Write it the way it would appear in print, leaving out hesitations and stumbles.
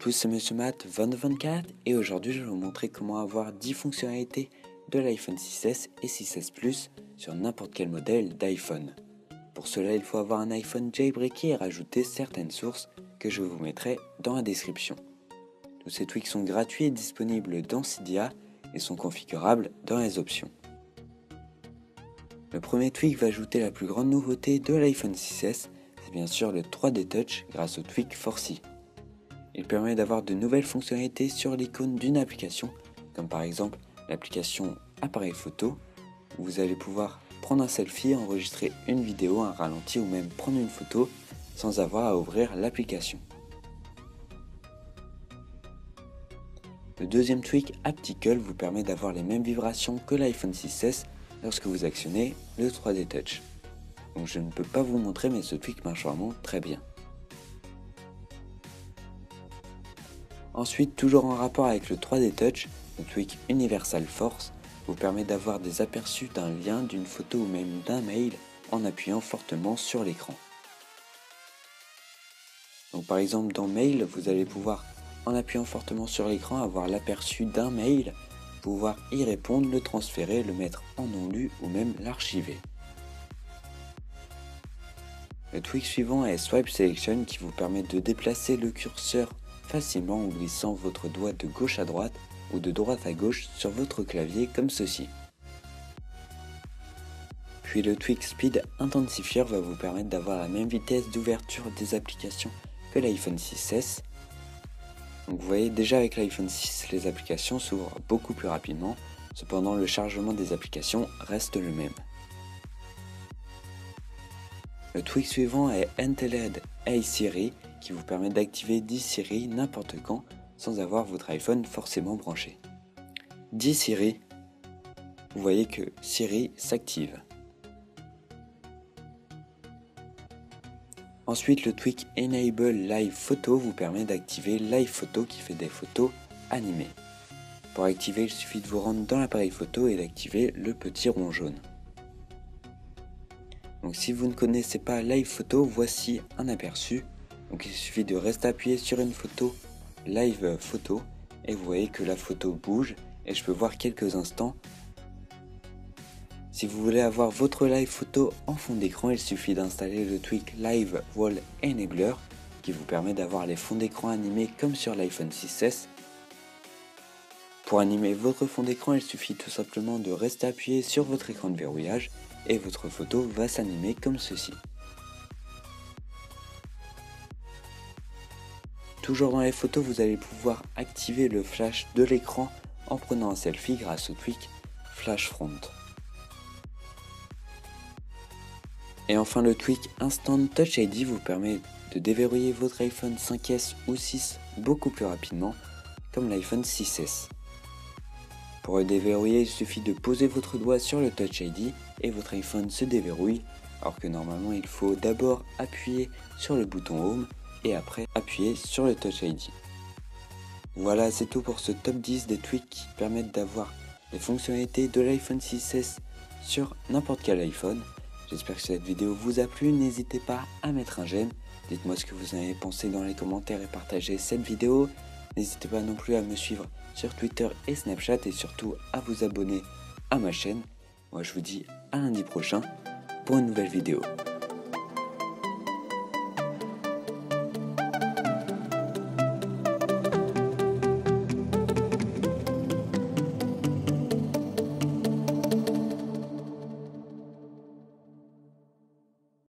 tous, c'est Monsieur Matt 2024 et aujourd'hui je vais vous montrer comment avoir 10 fonctionnalités de l'iPhone 6S et 6S Plus sur n'importe quel modèle d'iPhone. Pour cela, il faut avoir un iPhone jailbreaké et rajouter certaines sources que je vous mettrai dans la description. Tous ces tweaks sont gratuits et disponibles dans Cydia et sont configurables dans les options. Le premier tweak va ajouter la plus grande nouveauté de l'iPhone 6S, c'est bien sûr le 3D Touch grâce au tweak Forcy. Il permet d'avoir de nouvelles fonctionnalités sur l'icône d'une application, comme par exemple l'application Appareil photo, où vous allez pouvoir prendre un selfie, enregistrer une vidéo, un ralenti ou même prendre une photo sans avoir à ouvrir l'application. Le deuxième tweak Haptical vous permet d'avoir les mêmes vibrations que l'iPhone 6S lorsque vous actionnez le 3D Touch. Donc je ne peux pas vous montrer, mais ce tweak marche vraiment très bien. Ensuite, toujours en rapport avec le 3D Touch, le tweak Universal Force vous permet d'avoir des aperçus d'un lien, d'une photo ou même d'un mail en appuyant fortement sur l'écran. Donc par exemple dans Mail, vous allez pouvoir, en appuyant fortement sur l'écran, avoir l'aperçu d'un mail, pouvoir y répondre, le transférer, le mettre en non lu ou même l'archiver. Le tweak suivant est Swipe Selection qui vous permet de déplacer le curseur facilement en glissant votre doigt de gauche à droite ou de droite à gauche sur votre clavier comme ceci. Puis le tweak Speed Intensifier va vous permettre d'avoir la même vitesse d'ouverture des applications que l'iPhone 6S. Donc vous voyez, déjà avec l'iPhone 6, les applications s'ouvrent beaucoup plus rapidement, cependant le chargement des applications reste le même. Le tweak suivant est Unteled Hey Siri qui vous permet d'activer 10 Siri n'importe quand sans avoir votre iPhone forcément branché. 10 Siri, vous voyez que Siri s'active. Ensuite, le tweak Enable Live Photo vous permet d'activer Live Photo qui fait des photos animées. Pour activer, il suffit de vous rendre dans l'appareil photo et d'activer le petit rond jaune. Donc si vous ne connaissez pas Live Photo, voici un aperçu. Donc il suffit de rester appuyé sur une photo Live Photo et vous voyez que la photo bouge et je peux voir quelques instants. Si vous voulez avoir votre Live Photo en fond d'écran, il suffit d'installer le tweak Live Wall Enabler qui vous permet d'avoir les fonds d'écran animés comme sur l'iPhone 6S. Pour animer votre fond d'écran, il suffit tout simplement de rester appuyé sur votre écran de verrouillage et votre photo va s'animer comme ceci. Toujours dans les photos, vous allez pouvoir activer le flash de l'écran en prenant un selfie grâce au tweak Flash Front. Et enfin, le tweak Instant Touch ID vous permet de déverrouiller votre iPhone 5S ou 6 beaucoup plus rapidement, comme l'iPhone 6S. Pour le déverrouiller, il suffit de poser votre doigt sur le Touch ID et votre iPhone se déverrouille, alors que normalement il faut d'abord appuyer sur le bouton Home et après appuyer sur le Touch ID. Voilà, c'est tout pour ce top 10 des tweaks qui permettent d'avoir les fonctionnalités de l'iPhone 6S sur n'importe quel iPhone. J'espère que cette vidéo vous a plu, n'hésitez pas à mettre un j'aime, dites-moi ce que vous en avez pensé dans les commentaires et partagez cette vidéo. N'hésitez pas non plus à me suivre sur Twitter et Snapchat et surtout à vous abonner à ma chaîne. Moi je vous dis à lundi prochain pour une nouvelle vidéo.